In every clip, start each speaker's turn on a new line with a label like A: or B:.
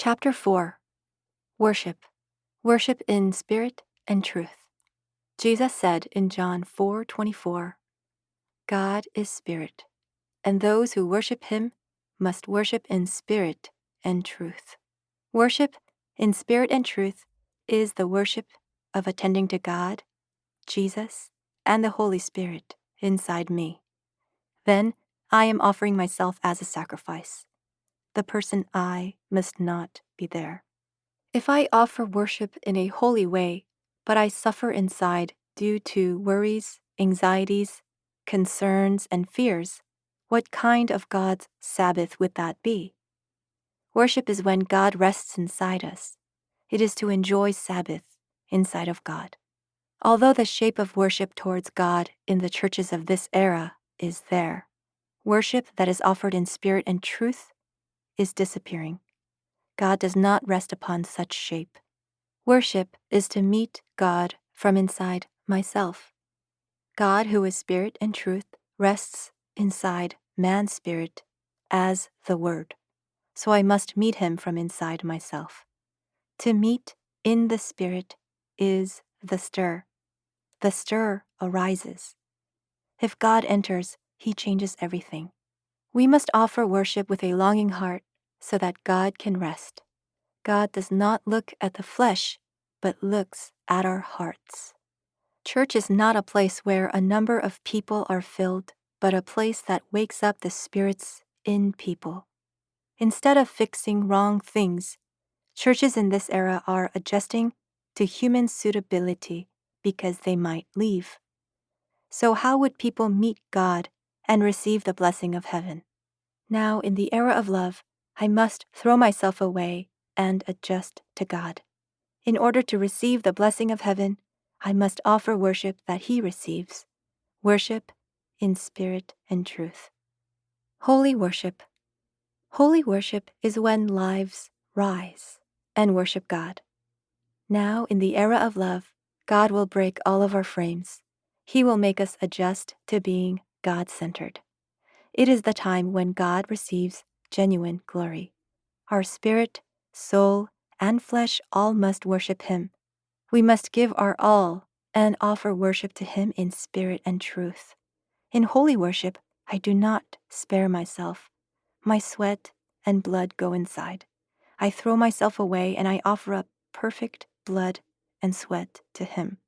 A: Chapter 4. Worship. Worship in spirit and truth. Jesus said in John 4:24, God is spirit, and those who worship him must worship in spirit and truth. Worship in spirit and truth is the worship of attending to God, Jesus, and the Holy Spirit inside me. Then I am offering myself as a sacrifice. The person I must not be there. If I offer worship in a holy way, but I suffer inside due to worries, anxieties, concerns, and fears, what kind of God's Sabbath would that be? Worship is when God rests inside us. It is to enjoy Sabbath inside of God. Although the shape of worship towards God in the churches of this era is there, worship that is offered in spirit and truth is disappearing. God does not rest upon such shape. Worship is to meet God from inside myself. God, who is spirit and truth, rests inside man's spirit as the Word. So I must meet him from inside myself. To meet in the Spirit is the stir. The stir arises. If God enters, he changes everything. We must offer worship with a longing heart so that God can rest. God does not look at the flesh, but looks at our hearts. Church is not a place where a number of people are filled, but a place that wakes up the spirits in people. Instead of fixing wrong things, churches in this era are adjusting to human suitability because they might leave. So how would people meet God and receive the blessing of heaven? Now, in the era of love, I must throw myself away and adjust to God. In order to receive the blessing of heaven, I must offer worship that he receives. Worship in spirit and truth. Holy worship. Holy worship is when lives rise and worship God. Now, in the era of love, God will break all of our frames. He will make us adjust to being God-centered. It is the time when God receives genuine glory. Our spirit, soul, and flesh all must worship him. We must give our all and offer worship to him in spirit and truth. In holy worship, I do not spare myself. My sweat and blood go inside. I throw myself away and I offer up perfect blood and sweat to him.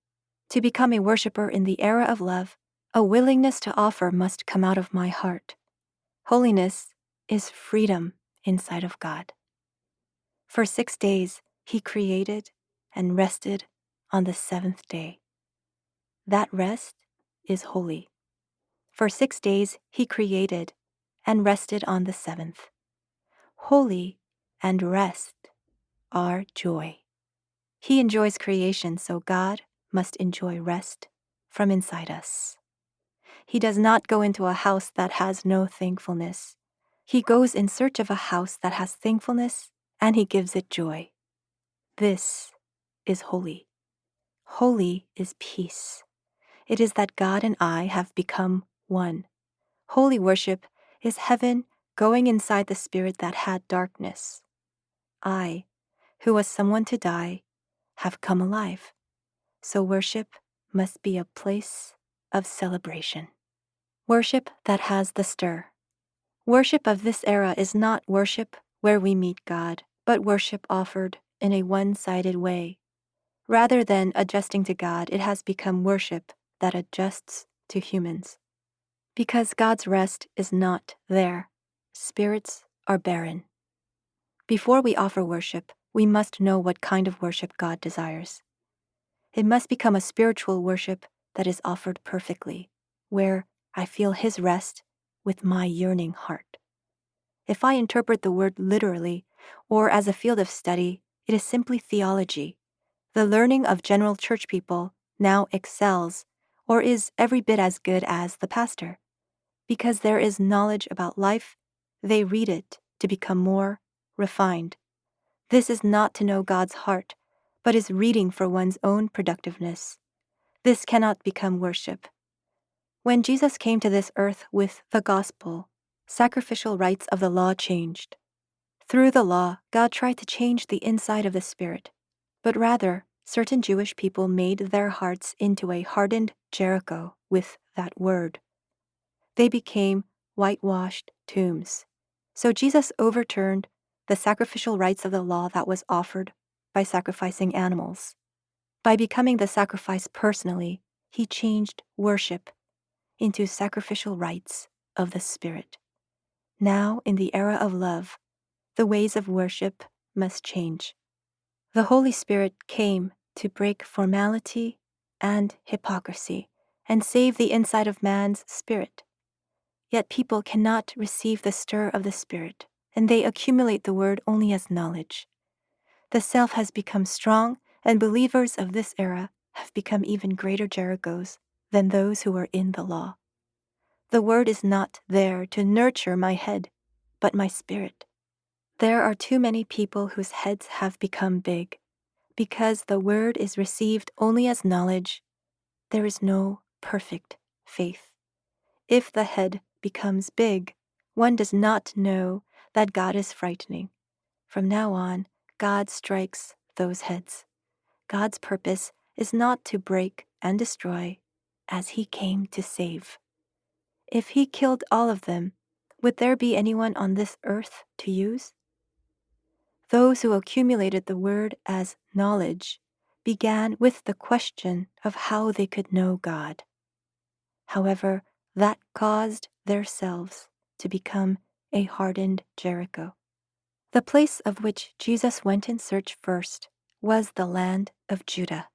A: To become a worshiper in the era of love, a willingness to offer must come out of my heart. Holiness is freedom inside of God. For 6 days, he created and rested on the 7th day. That rest is holy. For 6 days, he created and rested on the 7th. Holy and rest are joy. He enjoys creation, so God must enjoy rest from inside us. He does not go into a house that has no thankfulness. He goes in search of a house that has thankfulness, and he gives it joy. This is holy. Holy is peace. It is that God and I have become one. Holy worship is heaven going inside the spirit that had darkness. I, who was someone to die, have come alive. So worship must be a place of celebration. Worship that has the stir. Worship of this era is not worship where we meet God, but worship offered in a one-sided way. Rather than adjusting to God, it has become worship that adjusts to humans. Because God's rest is not there, spirits are barren. Before we offer worship, we must know what kind of worship God desires. It must become a spiritual worship that is offered perfectly, where I feel his rest with my yearning heart. If I interpret the word literally or as a field of study, it is simply theology. The learning of general church people now excels or is every bit as good as the pastor. Because there is knowledge about life, they read it to become more refined. This is not to know God's heart, but is reading for one's own productiveness. This cannot become worship. When Jesus came to this earth with the gospel, sacrificial rites of the law changed. Through the law, God tried to change the inside of the spirit, but rather, certain Jewish people made their hearts into a hardened Jericho with that word. They became whitewashed tombs. So Jesus overturned the sacrificial rites of the law that was offered by sacrificing animals. By becoming the sacrifice personally, he changed worship into sacrificial rites of the Spirit. Now, in the era of love, the ways of worship must change. The Holy Spirit came to break formality and hypocrisy and save the inside of man's spirit. Yet people cannot receive the stir of the Spirit, and they accumulate the word only as knowledge. The self has become strong, and believers of this era have become even greater Jerichos than those who are in the law. The word is not there to nurture my head, but my spirit. There are too many people whose heads have become big. Because the word is received only as knowledge, there is no perfect faith. If the head becomes big, one does not know that God is frightening. From now on, God strikes those heads. God's purpose is not to break and destroy, as he came to save. If he killed all of them, would there be anyone on this earth to use? Those who accumulated the word as knowledge began with the question of how they could know God. However, that caused their selves to become a hardened Jericho. The place of which Jesus went in search first was the land of Judah,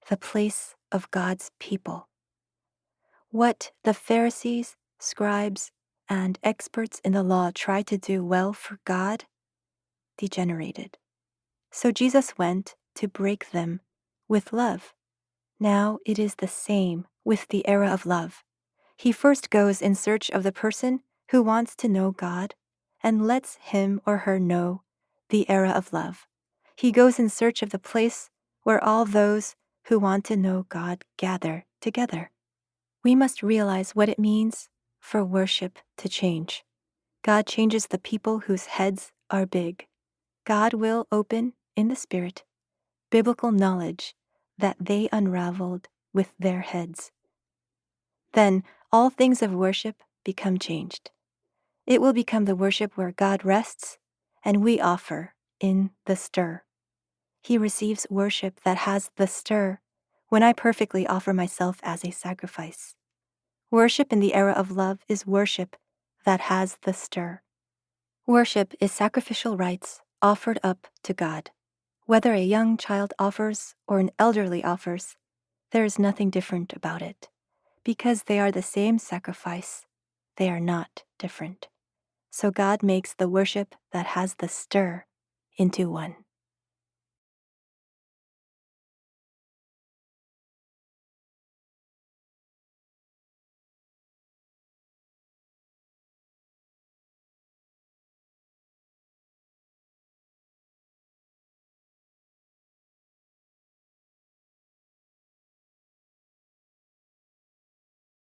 A: the place of God's people. What the Pharisees, scribes, and experts in the law tried to do well for God degenerated. So Jesus went to break them with love. Now it is the same with the era of love. He first goes in search of the person who wants to know God and lets him or her know the era of love. He goes in search of the place where all those who want to know God gather together. We must realize what it means for worship to change. God changes the people whose heads are big. God will open, in the Spirit, biblical knowledge that they unraveled with their heads. Then all things of worship become changed. It will become the worship where God rests and we offer in the stir. He receives worship that has the stir when I perfectly offer myself as a sacrifice. Worship in the era of love is worship that has the stir. Worship is sacrificial rites offered up to God. Whether a young child offers or an elderly offers, there is nothing different about it. Because they are the same sacrifice, they are not different. So God makes the worship that has the stir into one.